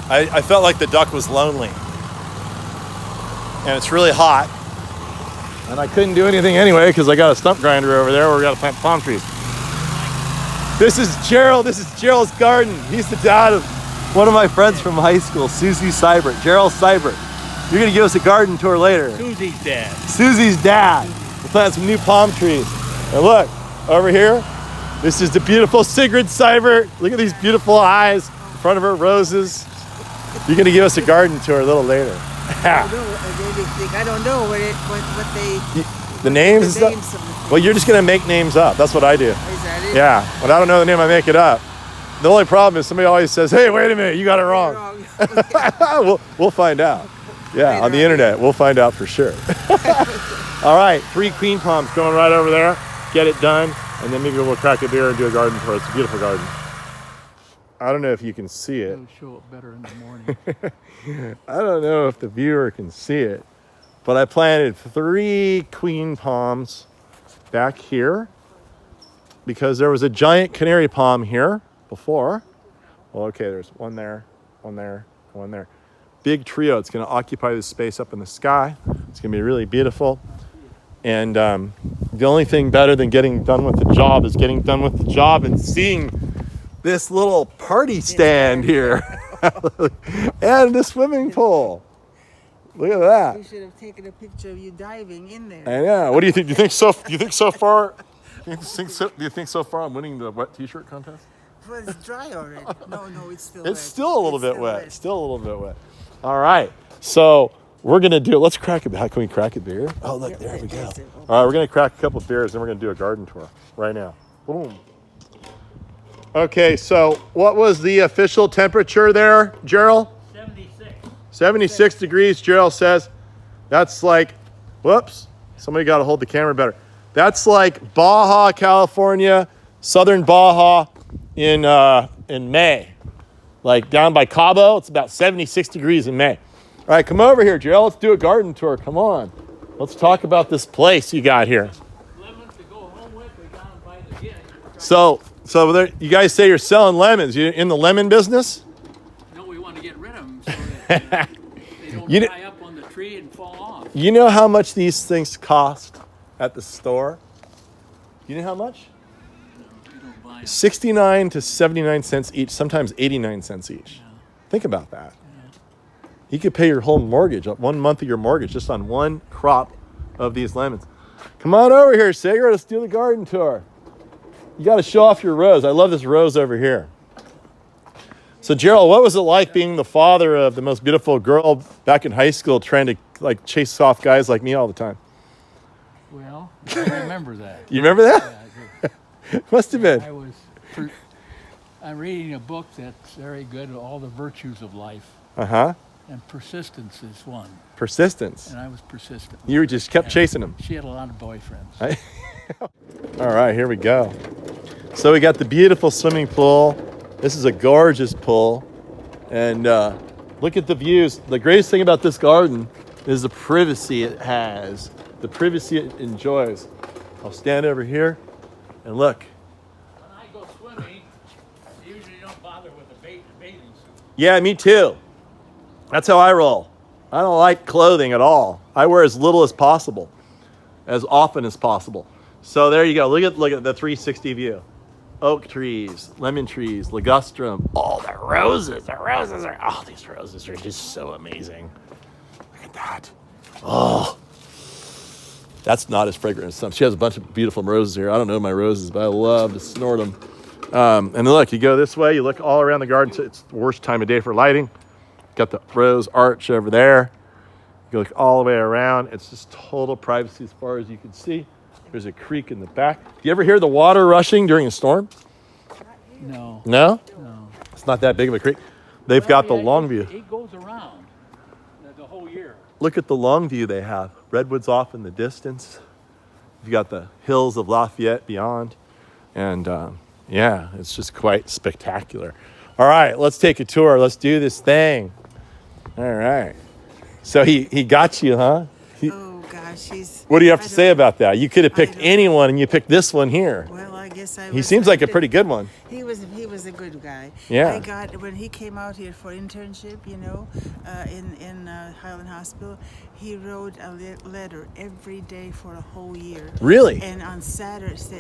I felt like the duck was lonely. And it's really hot. And I couldn't do anything anyway because I got a stump grinder over there where we got to plant palm trees. This is Gerald. This is Gerald's garden. He's the dad of one of my friends from high school, Susie Seibert. Gerald Seibert. You're going to give us a garden tour later. Susie's dad. Susie's dad. We'll plant some new palm trees. And look, over here, this is the beautiful Sigrid Seibert. Look at these beautiful eyes in front of her roses. You're going to give us a garden tour a little later. I don't know what they... The names and stuff? Well, you're just going to make names up. That's what I do. Is that it? Yeah. When I don't know the name, I make it up. The only problem is somebody always says, hey, wait a minute, you got it wrong. We'll find out. Yeah, on the internet, we'll find out for sure. All right, 3 queen palms going right over there. Get it done, and then maybe we'll crack a beer and do a garden tour. It's a beautiful garden. I don't know if you can see it. It'll show up better in the morning. I don't know if the viewer can see it, but I planted 3 queen palms back here because there was a giant canary palm here before. Well, okay, there's one there, one there, one there. Big trio. It's going to occupy this space up in the sky. It's going to be really beautiful. And the only thing better than getting done with the job is getting done with the job and seeing this little party stand here and the swimming pool. Look at that. We should have taken a picture of you diving in there. I know. What do you think? Do you think so far? Do you think so far I'm winning the wet t-shirt contest? Well, it's dry already. No, it's still It's wet. still a little bit wet. Still a little bit wet. All right. So we're going to do it. Let's crack a beer. How can we crack a beer? Oh, look, there we go. All right, we're going to crack a couple of beers, and we're going to do a garden tour right now. Boom. Okay, so what was the official temperature there, Gerald? 76. 76 degrees, Gerald says. That's like, whoops, somebody got to hold the camera better. That's like Baja, California, southern Baja in May. Like down by Cabo, it's about 76 degrees in May. All right, come over here, Gerald. Let's do a garden tour. Come on. Let's talk about this place you got here. Lemons to go home with. We got them by the gin. So there, you guys say you're selling lemons. You in the lemon business? No, we want to get rid of them so that they don't dry up on the tree and fall off. You know how much these things cost at the store? You know how much? No, we don't buy them. 69 to 79 cents each, sometimes 89 cents each. Yeah. Think about that. You could pay your whole mortgage, 1 month of your mortgage, just on one crop of these lemons. Come on over here, Sager. Let's do the garden tour. You got to show off your rose. I love this rose over here. So, Gerald, what was it like being the father of the most beautiful girl back in high school, trying to like chase off guys like me all the time? Well, I remember that. You remember that? Yeah, I do. Must have been. I'm reading a book that's very good, All the Virtues of Life. Uh-huh. And persistence is one. Persistence. And I was persistent. You just kept chasing them. She had a lot of boyfriends. All right, here we go. So we got the beautiful swimming pool. This is a gorgeous pool. And look at the views. The greatest thing about this garden is the privacy it has. The privacy it enjoys. I'll stand over here and look. When I go swimming, I usually don't bother with a bathing suit. Yeah, me too. That's how I roll. I don't like clothing at all. I wear as little as possible, as often as possible. So there you go. Look at the 360 view. Oak trees, lemon trees, ligustrum. Oh, the roses. These roses are just so amazing. Look at that. Oh, that's not as fragrant as some. She has a bunch of beautiful roses here. I don't know my roses, but I love to snort them. And then look, you go this way, you look all around the garden. So it's the worst time of day for lighting. Got the rose arch over there. You look all the way around. It's just total privacy as far as you can see. There's a creek in the back. Do you ever hear the water rushing during a storm? No. No? No. It's not that big of a creek. They've got the long view. It goes around the whole year. Look at the long view they have. Redwoods off in the distance. You've got the hills of Lafayette beyond. And yeah, it's just quite spectacular. All right, let's take a tour. Let's do this thing. All right. So he got you, huh? Oh, gosh, What do you have to say about that? You could have picked anyone, and you picked this one here. Well, I guess I. He was seems like a right. pretty good one. He was a good guy. Yeah. I got when he came out here for internship, in Highland Hospital. He wrote a letter every day for a whole year. Really? And on Sundays,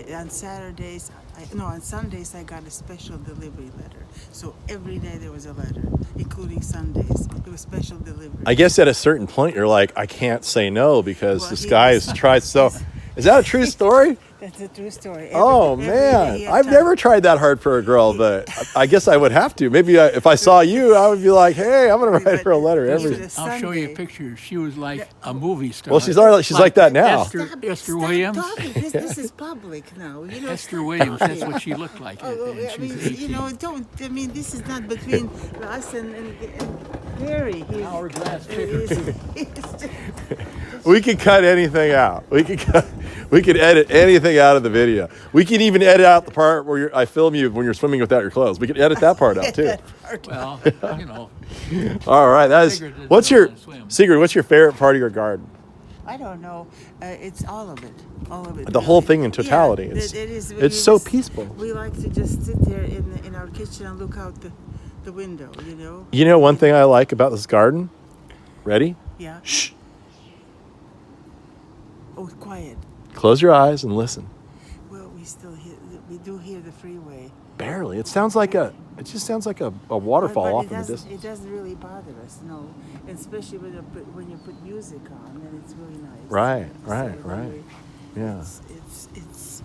I got a special delivery letter. So every day there was a letter, including Sundays. It was special delivery. I guess at a certain point you're like, I can't say no because Well, this he guy was- has tried so. Is that a true story? That's a true story. Oh Every day man, he had I've time. never tried that hard for a girl, but I guess I would have to. Maybe if I saw you, I would be like, "Hey, I'm gonna write her a letter every." Even a I'll show you a Sunday. picture. She was like a movie star. Well, she's like that now. Esther Williams. Talking. This is public now. Esther stop Williams, that's talking. what she looked like. Oh, and I she mean, was 18. don't. I mean, this is not between us and Gary. Hourglass figure. We could cut anything out. We could edit anything out of the video. We could even edit out the part where I film you when you're swimming without your clothes. We could edit that part out too. Well, you know, All right, Sigrid doesn't what's know your how to swim. Sigrid? What's your favorite part of your garden? I don't know. It's all of it. All of it. The whole really. thing in totality. Yeah, It's- it is. it's so peaceful. We like to just sit there in our kitchen and look out the window. You know one thing I like about this garden? Ready? Yeah. Shh. Oh, quiet. Close your eyes and listen. Well, we do hear the freeway. Barely. It just sounds like a waterfall But off it in the doesn't- distance. It doesn't really bother us, no. Especially when you put music on, then it's really nice. Right, So right. anyway, Yeah. It's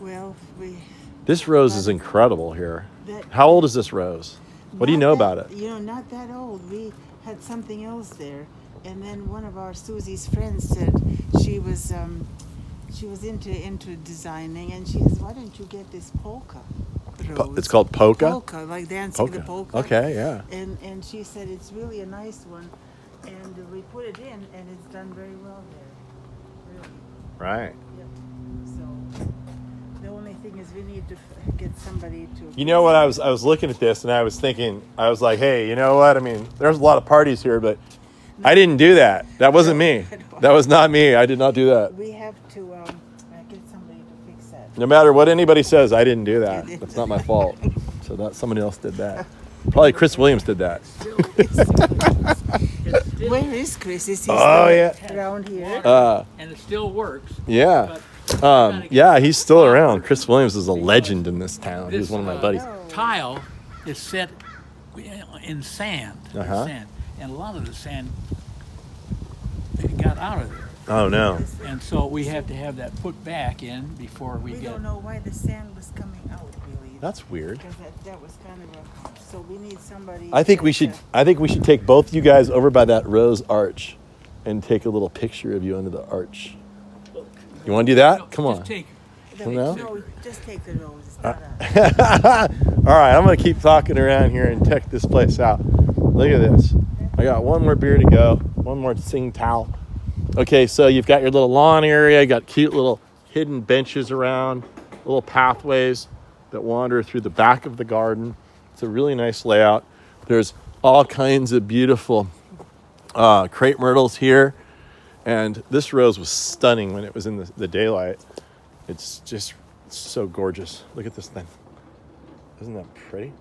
well, This rose is incredible here. That- How old is this rose? What do you know about it? Not that old. We had something else there, and then one of our Susie's friends said she was into designing, and she says, "Why don't you get this polka rose?" It's called polka? Polka, like dancing the polka. Okay, yeah. And she said it's really a nice one, and we put it in, and it's done very well there. Really. Right. Yep. So the only thing is we need to get somebody to. You know what? I was looking at this and I was thinking, I was like, hey, you know what? I mean, there's a lot of parties here, but I didn't do that. That wasn't me. That was not me. I did not do that. We have to get somebody to fix that. No matter what anybody says, I didn't do that. That's not my fault. So that somebody else did that. Probably Chris Williams did that. Where is Chris? Is he Oh, still yeah. around here? and it still works. Yeah. But Yeah, he's still around. Chris Williams is a legend in this town. He was one of my buddies. Tile is set in sand. Uh-huh. Sand. And a lot of the sand got out of there. Oh, no. And so we have to have that put back in before we We get. don't know why the sand was coming out, really. That's weird. Because that was kind of a. So we need somebody. I think we should take both you guys over by that rose arch and take a little picture of you under the arch. You want to do that? Come Just on. take. No, just take the rose. It's not us. All right, I'm going to keep talking around here and check this place out. Look at this. I got one more beer to go, one more sing towel. Okay, so you've got your little lawn area, you got cute little hidden benches around, little pathways that wander through the back of the garden. It's a really nice layout. There's all kinds of beautiful crepe myrtles here. And this rose was stunning when it was in the daylight. It's just so gorgeous. Look at this thing. Isn't that pretty?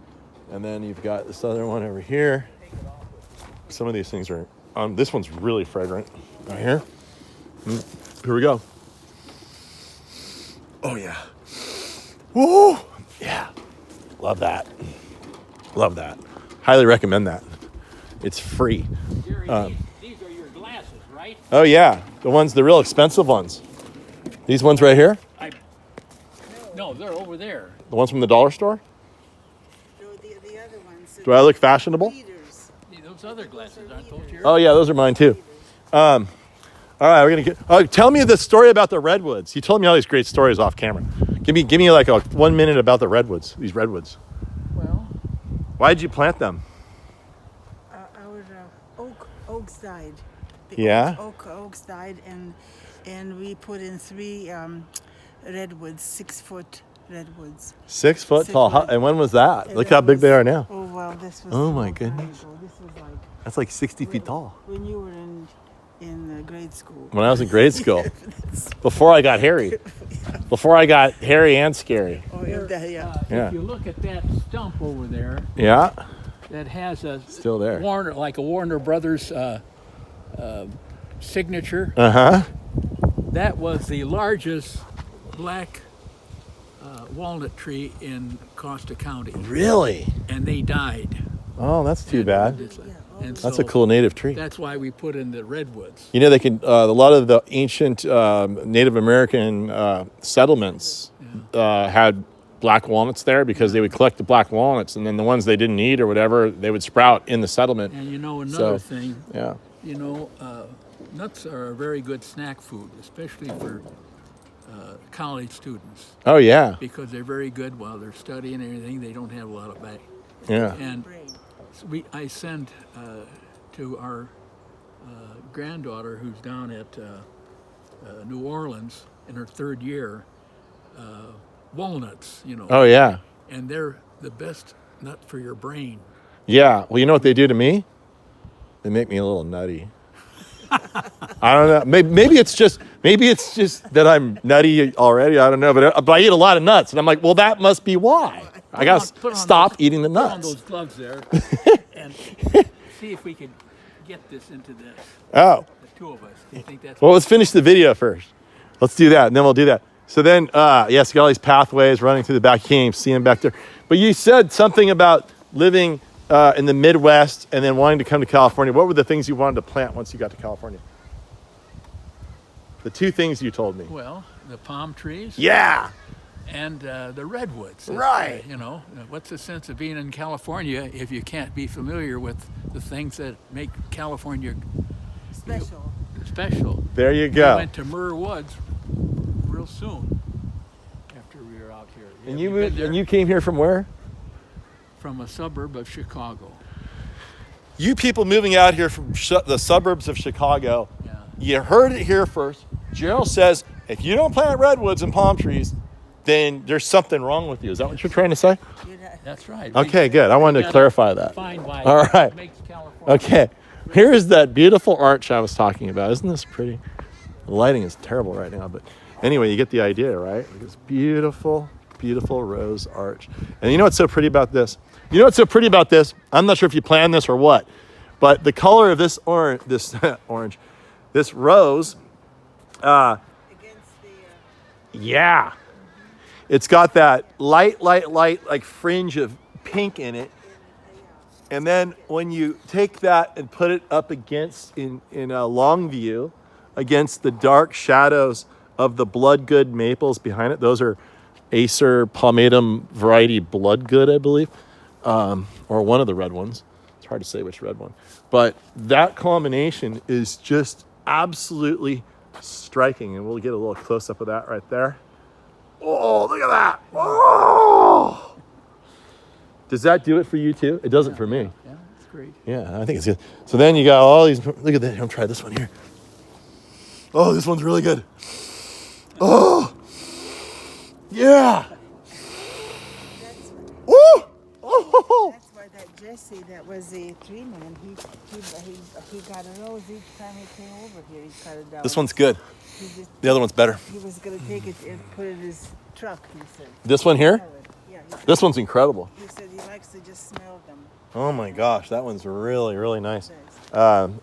And then you've got this other one over here. Some of these things are, this one's really fragrant. Right here. Here we go. Oh, yeah. Woo! Yeah. Love that. Love that. Highly recommend that. It's free. Jerry, these are your glasses, right? Oh, yeah. The real expensive ones. These ones right here? No, they're over there. The ones from the dollar store? No, the other ones. Do I look fashionable? Leaders. Those other glasses, aren't those yours? Oh, yeah, those are mine too. All right, we're going to tell me the story about the redwoods. You told me all these great stories off camera. Give me like a 1 minute about the redwoods, these redwoods. Well, Why did you plant them? Our oaks died. Yeah? Oaks died, and we put in 3 redwoods, 6-foot redwoods. 6 foot 6 tall. foot. And when was that? And Look that how big was- they are now. Oh, well, this was. Oh, a my long time goodness. ago. This was like That's like 60 feet tall. when you were in in grade school. When I was in grade school, before I got hairy, before I got hairy and scary. Oh, yeah. Yeah. If you look at that stump over there, Yeah, that has a still there. Warner, like a Warner Brothers signature. That was the largest black walnut tree in Costa County, Really? and they died. Oh, that's too bad. And That's so a cool native tree. That's why we put in the redwoods. You know, they can. A lot of the ancient Native American settlements had black walnuts there because they would collect the black walnuts, and then the ones they didn't need or whatever, they would sprout in the settlement. And you know, another thing, Yeah. you know, nuts are a very good snack food, especially for college students, Oh yeah. because they're very good while they're studying and everything. They don't have a lot of back. Yeah. And I send to our granddaughter who's down at New Orleans in her 3rd year, walnuts, you know. Oh yeah. And they're the best nut for your brain. Yeah. Well, you know what they do to me? They make me a little nutty. I don't know. Maybe it's just that I'm nutty already. I don't know. But I eat a lot of nuts, and I'm like, well, that must be why. I gotta stop eating the Put on nuts. those gloves there and see if we can get this into this. Oh. The two of us. Do you think that's Well, let's finish the video first. Let's do that, and then we'll do that. So then, yes, you got all these pathways running through the back. You can't even see them back there. But you said something about living in the Midwest and then wanting to come to California. What were the things you wanted to plant once you got to California? The 2 things you told me. Well, the palm trees. Yeah. And the redwoods. Right. You know, what's the sense of being in California if you can't be familiar with the things that make California special? There you We go. went to Murr Woods real soon after we were out here. And Have you been moved, there? and you came here from where? From a suburb of Chicago. You people moving out here from the suburbs of Chicago. Yeah. You heard it here first. Gerald says, if you don't plant redwoods and palm trees, then there's something wrong with you. Is that what you're trying to say? That's right. Okay, good. I wanted to clarify that. Find why All right. it makes California. Okay. Here's that beautiful arch I was talking about. Isn't this pretty? The lighting is terrible right now, but anyway, you get the idea, right? This beautiful, beautiful rose arch. And you know what's so pretty about this? I'm not sure if you planned this or what, but the color of this orange, this rose, yeah. It's got that light, like fringe of pink in it. And then when you take that and put it up against, in a long view, against the dark shadows of the Bloodgood maples behind it, those are Acer palmatum variety Bloodgood, I believe, or one of the red ones. It's hard to say which red one. But that combination is just absolutely striking. And we'll get a little close-up of that right there. Oh, look at that. Oh! Does that do it for you too? It does it for me. Yeah, it's great. Yeah, I think it's good. So then you got all these, look at that. I'm gonna try this one here. Oh, this one's really good. Oh, yeah. Woo! Oh. That's why that Jesse, that was a tree man, he got a rose each time he came over here. He cut it down. This one's good. The other one's better. He was going to take it and put it in his truck, he said. This one here? Yeah, This one's incredible. he said he likes to just smell them. Oh my gosh, that one's really, really nice.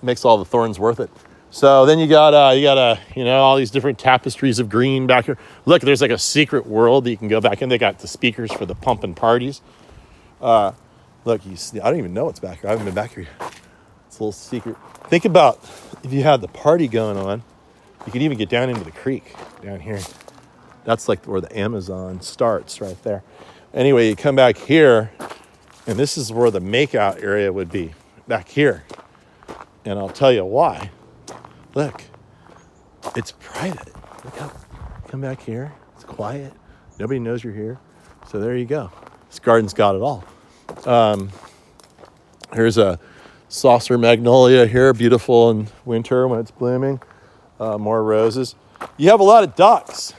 Makes all the thorns worth it. So then you got all these different tapestries of green back here. Look, there's like a secret world that you can go back in. They got the speakers for the pumping parties. Look, you see, I don't even know what's back here. I haven't been back here yet. It's a little secret. Think about if you had the party going on, you could even get down into the creek down here. That's like where the Amazon starts right there. Anyway, you come back here, and this is where the makeout area would be, back here. And I'll tell you why. Look, it's private. Look how, come back here. It's quiet. Nobody knows you're here. So there you go. This garden's got it all. Here's a saucer magnolia here, beautiful in winter when it's blooming. More roses. You have a lot of ducks.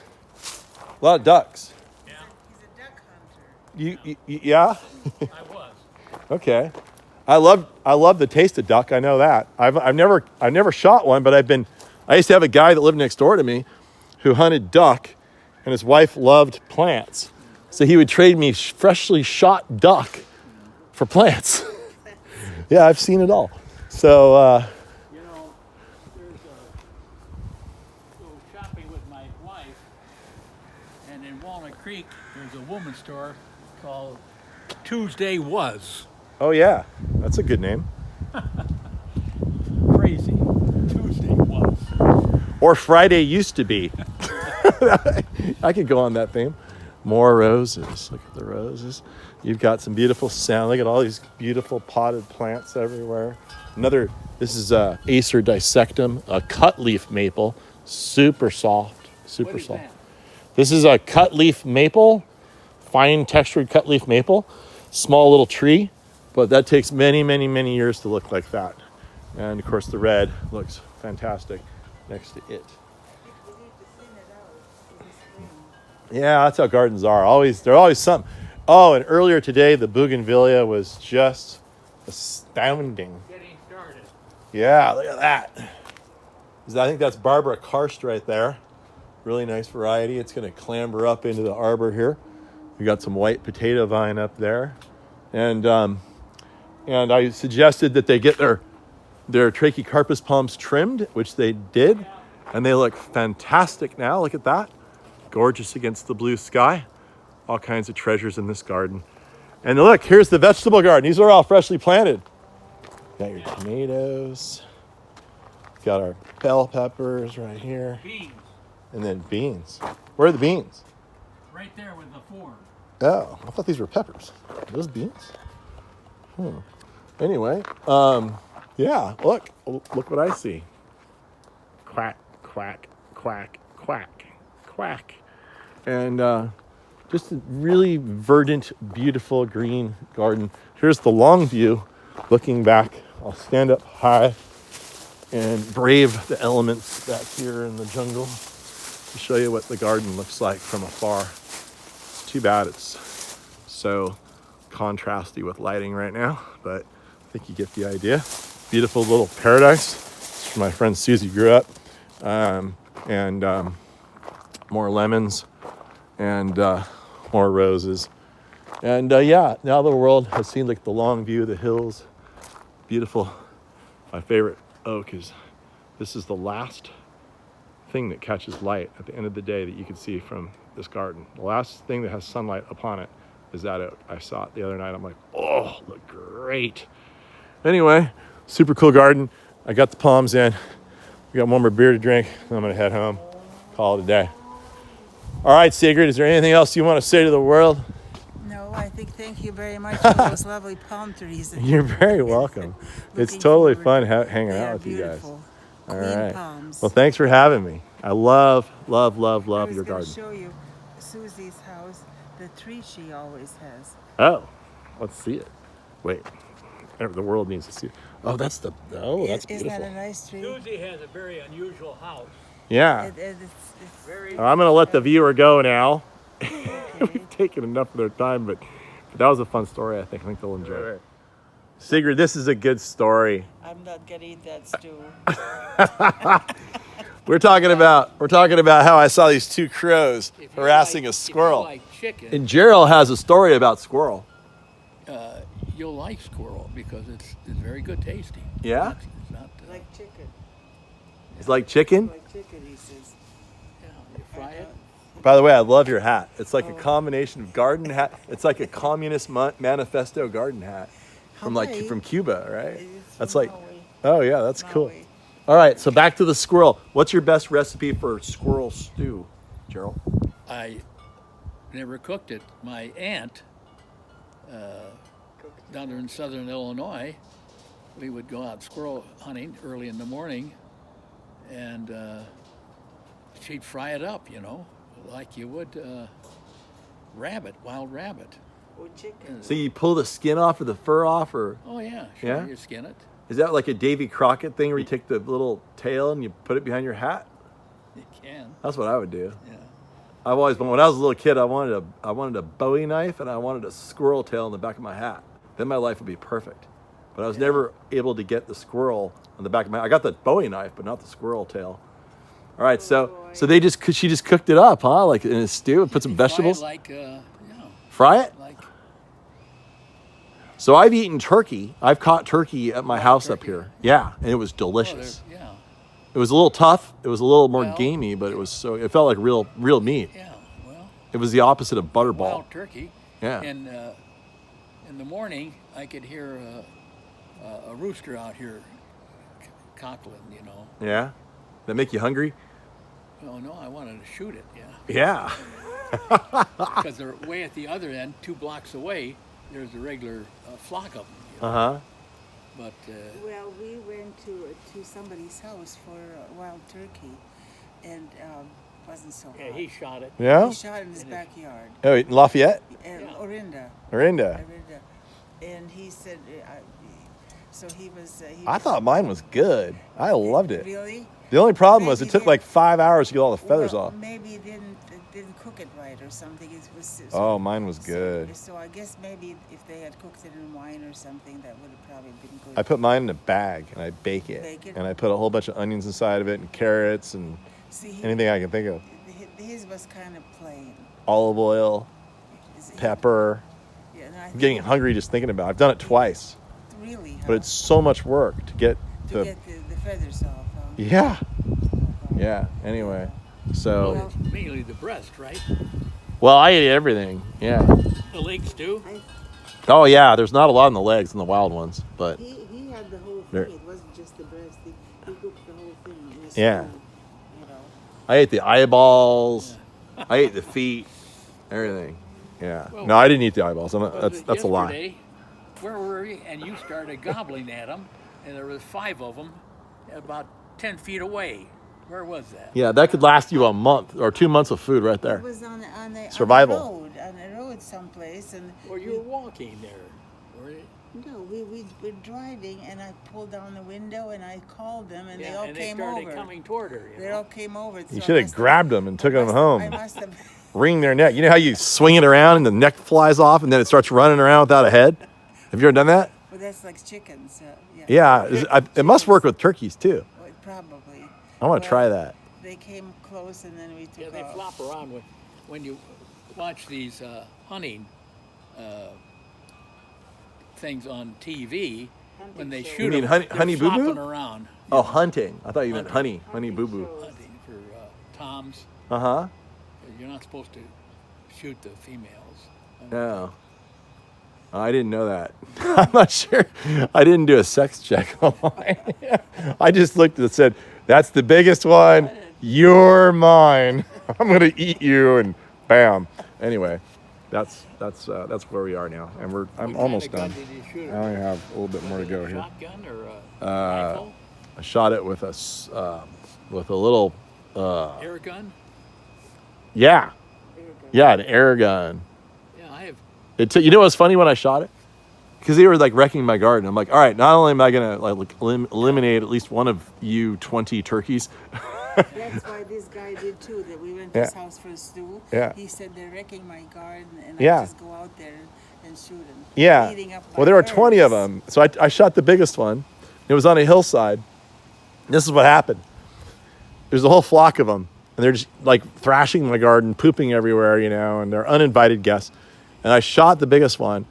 A lot of ducks. He's a duck hunter. Yeah? I was. Okay. I love the taste of duck. I know that. I've never shot one, but I used to have a guy that lived next door to me who hunted duck, and his wife loved plants. So he would trade me freshly shot duck for plants. Yeah, I've seen it all. So, You know, there's a little shopping with my wife, and in Walnut Creek, there's a woman's store called Tuesday Was. oh yeah, that's a good name. Crazy. Tuesday Was. Or Friday used to be. I could go on that theme. More roses. Look at the roses. You've got some beautiful sound. Look at all these beautiful potted plants everywhere. This is Acer dissectum, a cut leaf maple, super soft, super What is soft. that? This is a cut leaf maple, fine textured cut leaf maple, small little tree, but that takes many, many, many years to look like that. And of course the red looks fantastic next to it. We need to thin it out in the spring. Yeah, that's how gardens are. They're always something. Oh, and earlier today, the bougainvillea was just astounding. Getting started. Yeah, look at that. I think that's Barbara Karst right there. Really nice variety. It's going to clamber up into the arbor here. We got some white potato vine up there. And I suggested that they get their trachycarpus palms trimmed, which they did. And they look fantastic now. Look at that. Gorgeous against the blue sky. All kinds of treasures in this garden. And look, here's the vegetable garden. These are all freshly planted. Got your tomatoes. Got our bell peppers right here. Beans. And then beans. Where are the beans? Right there with the form. Oh, I thought these were peppers. Are those beans? Anyway, yeah, look what I see. Quack, quack, quack, quack, quack. And just a really verdant, beautiful green garden. Here's the long view looking back. I'll stand up high and brave the elements back here in the jungle to show you what the garden looks like from afar. It's too bad it's so contrasty with lighting right now, but I think you get the idea. Beautiful little paradise. It's where my friend Susie grew up. And more lemons and more roses. And yeah, now the world has seen like the long view of the hills. Beautiful. My favorite oak is, this is the last thing that catches light at the end of the day that you can see from this garden. The last thing that has sunlight upon it is that oak. I saw it the other night. I'm like, oh, look great. Anyway, super cool garden. I got the palms in. We got one more beer to drink. And I'm gonna head home. Call it a day. All right, Sigrid, is there anything else you want to say to the world? No, I think thank you very much for those lovely palm trees. You're very welcome. It's Looking totally forward. fun hanging They out are with you guys. beautiful. All Queen right. palms. Well, thanks for having me. I love, love, love, I love was your gonna garden. show you Susie's house, the tree she always has. Oh, let's see it. Wait, the world needs to see it. Oh, that's that's Isn't beautiful. that a nice tree? Susie has a very unusual house. Yeah. It's Very. I'm gonna let the viewer go now. okay. We've taken enough of their time, but that was a fun story. I think they'll enjoy it. Sigrid, this is a good story. I'm not gonna eat that stew. We're talking about how I saw these two crows If you harassing like- a squirrel. If you like chicken, And Gerald has a story about squirrel. you'll like squirrel because it's very good tasting. Yeah? It's not, Like chicken. It's like chicken. Like chicken, he says. yeah, you fry it. By the way, I love your hat. It's like a combination of garden hat. It's like a communist manifesto garden hat Hawaii. from Cuba, right? It's That's from like, Maui. oh yeah, that's cool. Maui. All right, so back to the squirrel. What's your best recipe for squirrel stew, Gerald? I never cooked it. My aunt, down there in southern Illinois, we would go out squirrel hunting early in the morning, and she'd fry it up, like you would wild rabbit. Or chicken. So you pull the skin off or the fur off, or Oh yeah, sure, Yeah? you skin it. is that like a Davy Crockett thing where you take the little tail and you put it behind your hat? You can, That's what I would do. yeah. I've always, when I was a little kid, I wanted a Bowie knife and I wanted a squirrel tail in the back of my hat. Then my life would be perfect. but I was never able to get the squirrel on the back of my. I got the Bowie knife, but not the squirrel tail. All right, so she just cooked it up, huh? Like in a stew, and put some vegetables. Fry it like, Fry it. like So I've eaten turkey. I've caught turkey at my house up here. Yeah, and it was delicious. yeah, It was a little tough. It was a little more Well- gamey, but it was so. It felt like real meat. yeah. Well, It was the opposite of butterball. wild turkey. Yeah. And in the morning, I could hear a rooster out here cackling. Yeah, that make you hungry? Oh no, I wanted to shoot it. Yeah. Yeah. Because they're way at the other end, 2 blocks away. There's a regular flock of them. Uh huh. But Well, we went to somebody's house for wild turkey, and wasn't so yeah, hot. he shot it. Yeah. He shot in his backyard, Oh, in Lafayette, Orinda. Orinda. And he said, so he was. I thought mine was good. I loved it. Really? The only problem was Maybe it took they- like 5 hours to get all the feathers Well, off. Maybe it didn't cook it right or something. It was. Oh, mine was good. So I guess maybe if they had cooked it in wine or something, that would have probably been good. I put mine in a bag and I bake it. Bake it? And I put a whole bunch of onions inside of it and carrots and See, anything I can think of. his was kind of plain. Olive oil, Is it- pepper. Yeah, and I I'm think getting hungry just thinking about it. I've done it twice, Really, huh? but it's so much work to get to get the feathers off. Huh? Yeah. Yeah. Anyway, so Well, it's mainly the breast, right? well, I ate everything. Yeah. The legs too. Oh yeah. There's not a lot in the legs in the wild ones, but He had the whole There- thing. It wasn't just the breast. He cooked the whole thing. In his Yeah. food, you know. I ate the eyeballs. I ate the feet. Everything. Yeah. Well, No, I didn't eat the eyeballs. Was That's a lie. yesterday, where were you? And you started gobbling at them, and there was 5 of them, about 10 feet away. Where was that? Yeah, that could last you a month or 2 months of food right It there. was on Survival. on a road someplace, and Or you were walking there. Were you? no, we were driving, and I pulled down the window and I called them, and they all and they came started over. coming toward her. They all came over. You should have grabbed them and took them I home. must have. Wring their neck. You know how you swing it around and the neck flies off and then it starts running around without a head? Have you ever done that? Well, that's like chickens. Yeah. Yeah. It must work with turkeys too. Well, probably. I want to try that. They came close, and then we took Yeah, they off. flop around when you watch these hunting things on TV. When they shows. shoot You mean them, honey- they're honey boo boo? flopping around. Oh, hunting. I thought you meant honey. Honey boo boo. Hunting for toms. Uh huh. You're not supposed to shoot the females. No. I didn't know that. I'm not sure. I didn't do a sex check on mine. I just looked and said, that's the biggest one. You're mine. I'm going to eat you. And bam. Anyway, that's where we are now. And I'm What almost kind done. of gun did you shoot? I only have a little bit more to go here. Shotgun or a rifle? I shot it with a little, Air gun? yeah, an air gun. Yeah, I have. You know what's funny when I shot it? Because they were like wrecking my garden. I'm like, all right, not only am I gonna eliminate at least one of you 20 turkeys. That's why this guy did too. That we went to his Yeah. house for a stew. Yeah. He said they're wrecking my garden, and Yeah. I just go out there and shoot them. Yeah. Eating up my Well, there were 20 of herbs. them. So I shot the biggest one. It was on a hillside. This is what happened. There's a whole flock of them. And they're just like thrashing my garden, pooping everywhere, and they're uninvited guests. And I shot the biggest one,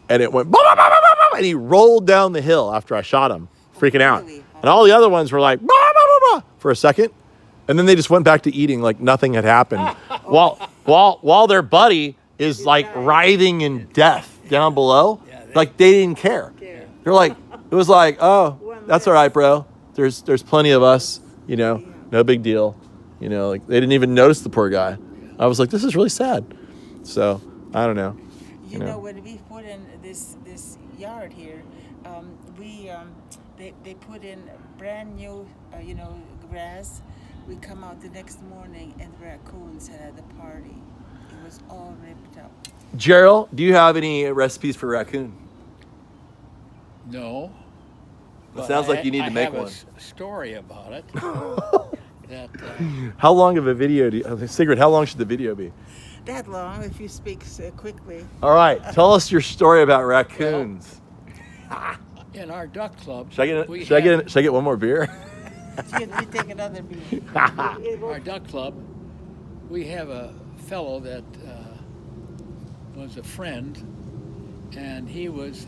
and it went, bah, bah, bah, bah, bah, bah, and he rolled down the hill after I shot him, freaking out. Really? And all the other ones were like, bah, bah, bah, bah, for a second. And then they just went back to eating like nothing had happened. while their buddy is like writhing in death down below. Like they didn't care. They're like, it was like, oh, that's all right, bro. There's plenty of us, no big deal. Like they didn't even notice the poor guy. I was like, this is really sad. So I don't know. You know, when we put in this yard here, they put in brand new, grass. We come out the next morning and the raccoons had a party. It was all ripped up. Gerald, do you have any recipes for raccoon? No. It But sounds like you need to make I have one. a story about it. that How long of a video Sigrid, how long should the video be? That long, if you speak quickly. All right, tell us your story about raccoons. in our duck club, Should I get? we Should I have- get? Should I get one more beer? You take another beer. our duck club, we have a fellow that was a friend, and he was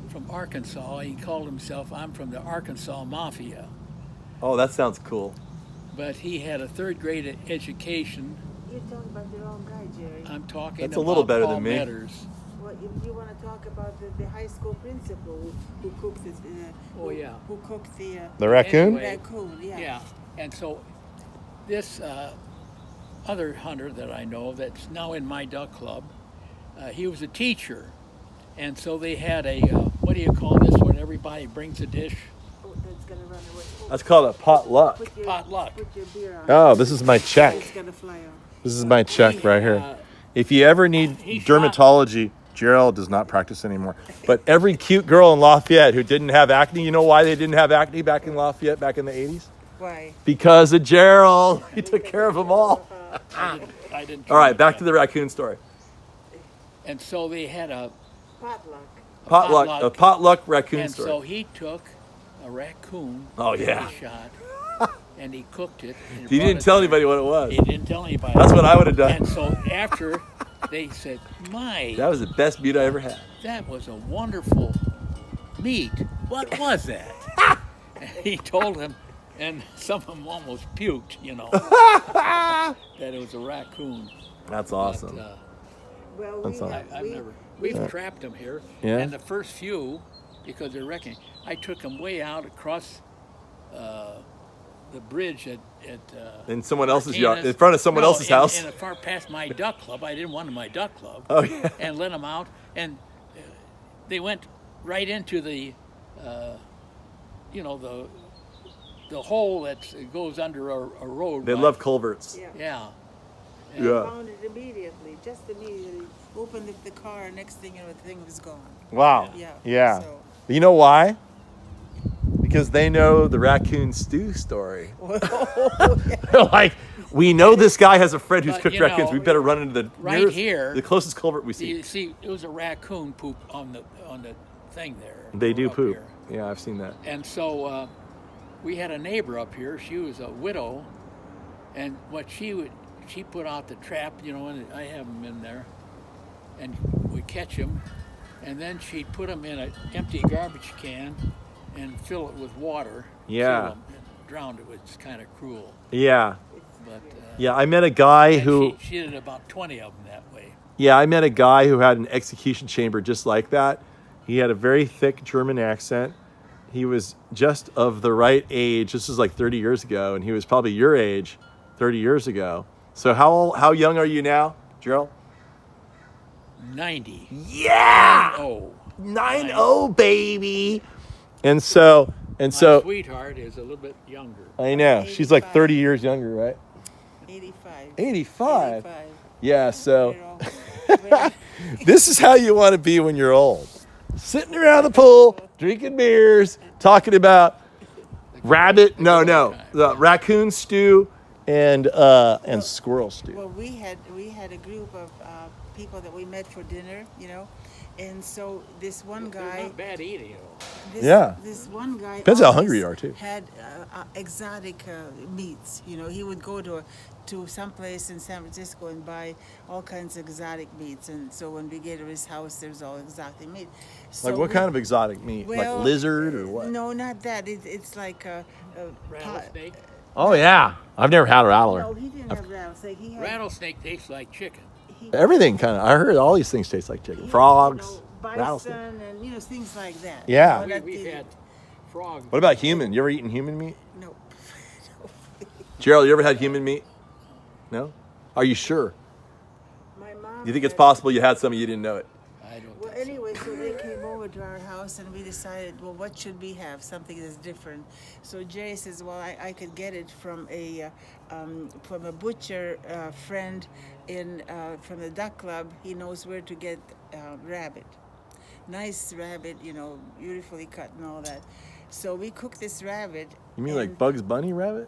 from Arkansas. He called himself, I'm from the Arkansas Mafia. Oh, that sounds cool. But he had a third grade education. You're talking about the wrong guy, Jerry. I'm talking That's a about little better Paul than me. Metters. Well, you want to talk about the high school principal who cooked the Oh, yeah. who cooked the The raccoon? Anyway. raccoon, yeah. Yeah, and so this other hunter that I know that's now in my duck club, he was a teacher, and so they had a what do you call this when everybody brings a dish? Oh, that's gonna run away. Oh, That's called a potluck. put your, Potluck. Put your beer on. Oh, this is my check. It's gonna fly off. This is my check right here. Uh, If you ever need he shot- dermatology, Gerald does not practice anymore. But every cute girl in Lafayette who didn't have acne, you know why they didn't have acne back in Lafayette back in the 80s? Why? Because of Gerald. He took care of them all. I didn't All right, try back that. to the raccoon story. And so they had a Potluck. A potluck raccoon and story. so he took a raccoon. Oh, that yeah. he shot, and he cooked it. And He brought didn't it tell there. anybody what it was. He didn't tell anybody. That's what I would have done. And so after they said, "My, That was the best meat I ever had. that was a wonderful meat. What was that?" And he told him, and some of them almost puked, that it was a raccoon. That's But, awesome. Well, That's all. We've trapped them here. Yeah. And the first few, because they're wrecking, I took them way out across the bridge at In someone else's yard, Martinez. in front of someone No, else's house. in far past my duck club. I didn't want them in my duck club. Oh, yeah. And let them out, and they went right into the, the hole that goes under a road. They right? love culverts. Yeah. Yeah. Yeah. Found it immediately, just immediately. Opened up the car, next thing you know, the thing was gone. Wow. Yeah. Yeah. So, You know why? Because they know the raccoon stew story. They're like, we know this guy has a friend who's But, cooked you know, raccoons. We better run into the right nearest, here- the closest culvert we see. You see, it was a raccoon poop on the thing there. They do up poop. here. Yeah, I've seen that. And so we had a neighbor up here. She was a widow, and what she put out the trap, and I have them in there, and we catch them, and then she'd put them in an empty garbage can and fill it with water. Yeah. Kill 'em and drown it. It's kind of cruel, Yeah. but Yeah, I met a guy and who she did about 20 of them that way. Yeah, I met a guy who had an execution chamber just like that. He had a very thick German accent. He was just of the right age. This was like 30 years ago, and he was probably your age 30 years ago. So how young are you now, Gerald? 90. Yeah! Oh. 9-0, baby. And so My sweetheart is a little bit younger. I know. She's like 85. 30 years younger, right? 85. 85. 85. Yeah, so You know, this is how you want to be when you're old. Sitting around the pool, drinking beers, talking about rabbit, the raccoon stew and squirrel stew. well, we had a group of people that we met for dinner, and so this one They're guy. not bad eating at all. This one guy. Depends how always hungry you are, too. Had exotic meats. He would go to some place in San Francisco and buy all kinds of exotic meats, and so when we get to his house, there's all exotic meat. So Like what kind of exotic meat? well, like lizard or what? No, not that. It's like a Rattlesnake? Oh yeah, I've never had a rattler. No, he didn't have rattlesnake. He had Rattlesnake tastes like chicken. Everything kind of. I heard all these things taste like chicken. Frogs, rattlesnake. bison, and things like that. Yeah. We've had frog. What about human? You ever eaten human meat? No. Gerald, you ever had human meat? No? Are you sure? My mom. You think it's had- possible you had some and you didn't know it? I don't Well, think so. anyway, so they came over to our house and we decided, well, what should we have? Something that's different. So Jerry says, well, I could get it from a butcher friend from the duck club. He knows where to get rabbit. Nice rabbit, beautifully cut and all that. So we cooked this rabbit. You mean like and- Bugs Bunny rabbit?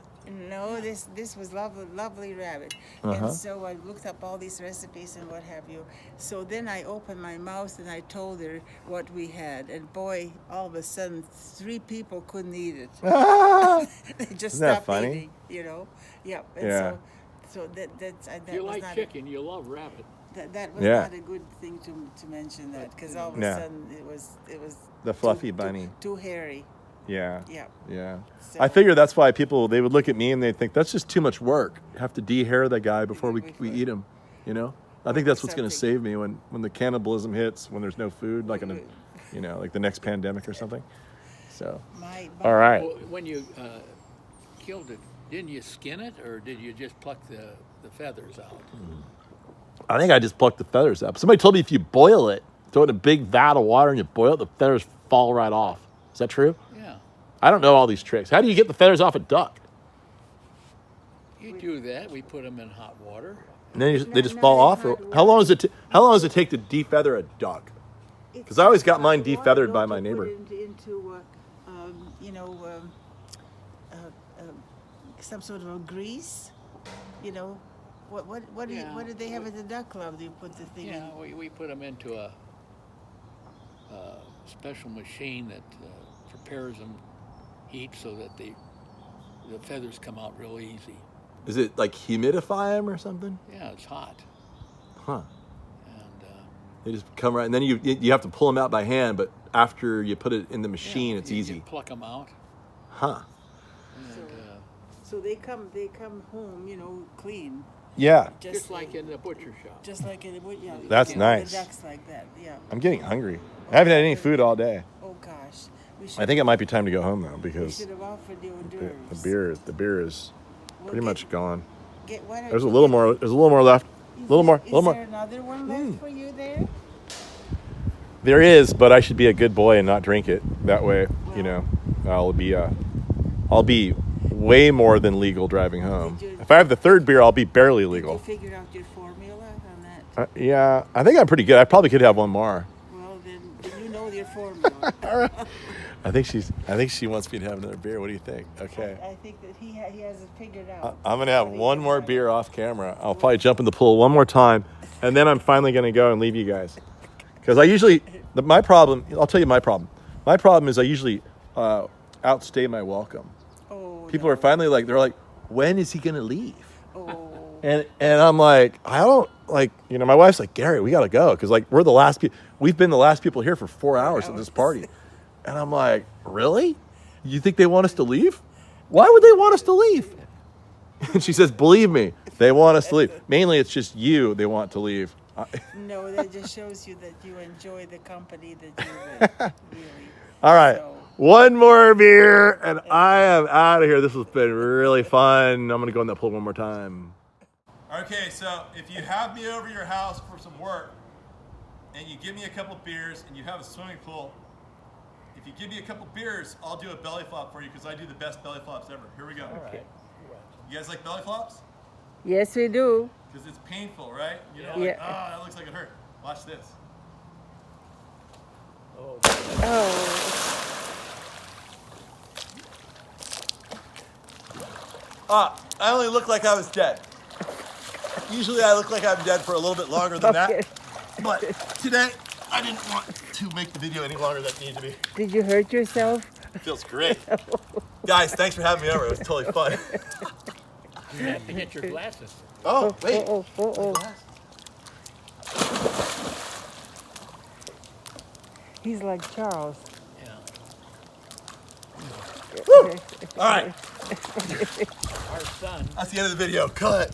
No, this was lovely rabbit. Uh-huh. And so I looked up all these recipes and what have you. So then I opened my mouth and I told her what we had. And boy, all of a sudden, 3 people couldn't eat it. They just Isn't that stopped funny? eating, you know. Yep. And Yeah. So that If you was like not chicken, you love rabbit. that was Yeah. not a good thing to mention that, because all of a Yeah. sudden it was The fluffy bunny. too hairy. Yeah. Yeah. Yeah. So- I figure that's why they would look at me and they'd think that's just too much work. You have to de-hair the guy before we eat him, you know? I think that's what's going to Something. save me when the cannibalism hits, when there's no food, like like the next pandemic or something. So, all right. Well, when you killed it, didn't you skin it, or did you just pluck the feathers out? I think I just plucked the feathers up. Somebody told me if you boil it, throw it in a big vat of water and you boil it, the feathers fall right off. Is that true? Yeah. I don't know all these tricks. How do you get the feathers off a duck? You do that. We put them in hot water. And then they just No, fall not off? in Or hot how long does it take to defeather a duck? Because I always got mine Water, defeathered by don't my you neighbor. Put it into some sort of a grease, you know. What do they have at the duck club? Do you put the thing Yeah, in? we put them into a special machine that prepares them heat so that the feathers come out real easy. Is it like humidify them or something? Yeah, it's hot. Huh. And They just come right, and then you have to pull them out by hand, but after you put it in the machine, yeah, it's you easy. pluck them out. Huh. And, So they come home, you know, clean, Yeah. just like in the butcher shop. just like in the yeah. That's yeah, nice. The ducks like that, yeah. I'm getting hungry. I haven't had any food all day. Oh gosh, we should. I think it might be time to go home now we because should have offered the hors the d'oeuvres. beer is Well, pretty much gone. Why don't There's a you little get- more. There's a little more left. Is Little more. there- Little more. Is there another one left for you there? There is, but I should be a good boy and not drink it. That way, you know, I'll be way more than legal driving home. Did you- If I have the third beer, I'll be barely Did you legal. figure out your formula on that? Yeah, I think I'm pretty good. I probably could have one more. Well, then you know your formula. I think she wants me to have another beer. What do you think? Okay. I think that he has it figured out. I'm gonna have What he one can more find. beer off camera. I'll probably jump in the pool one more time, and then I'm finally gonna go and leave you guys. Because I usually, my problem. I'll tell you my problem. My problem is I usually outstay my welcome. Oh, People no. are finally like, they're like, when is he gonna leave? Oh, And I'm like, I don't like, you know, my wife's like, Gary, we gotta go, because like we're the last people. We've been the last people here for 4 hours at this party, and I'm like, really? You think they want us to leave? Why would they want us to leave? And she says, believe me, they want us to leave. Mainly, it's just you they want to leave. no, that just shows you that you enjoy the company that you're with, really. All right, So- one more beer, and I am out of here. This has been really fun. I'm gonna go in that pool one more time. Okay, so if you have me over your house for some work, and you give me a couple beers, and you have a swimming pool, if you give me a couple beers, I'll do a belly flop for you, because I do the best belly flops ever. Here we go. Okay. You guys like belly flops? Yes, we do. Because it's painful, right? You know, Yeah. that looks like it hurt. Watch this. Oh, Oh, I only look like I was dead. Usually I look like I'm dead for a little bit longer than Okay. that. But today, I didn't want to make the video any longer than it needed to be. did you hurt yourself? It feels great. Guys, thanks for having me over. It was totally fun. you have to hit your glasses. Oh, wait. Oh. He's like Charles. Yeah. All right. Our son. That's the end of the video. Cut.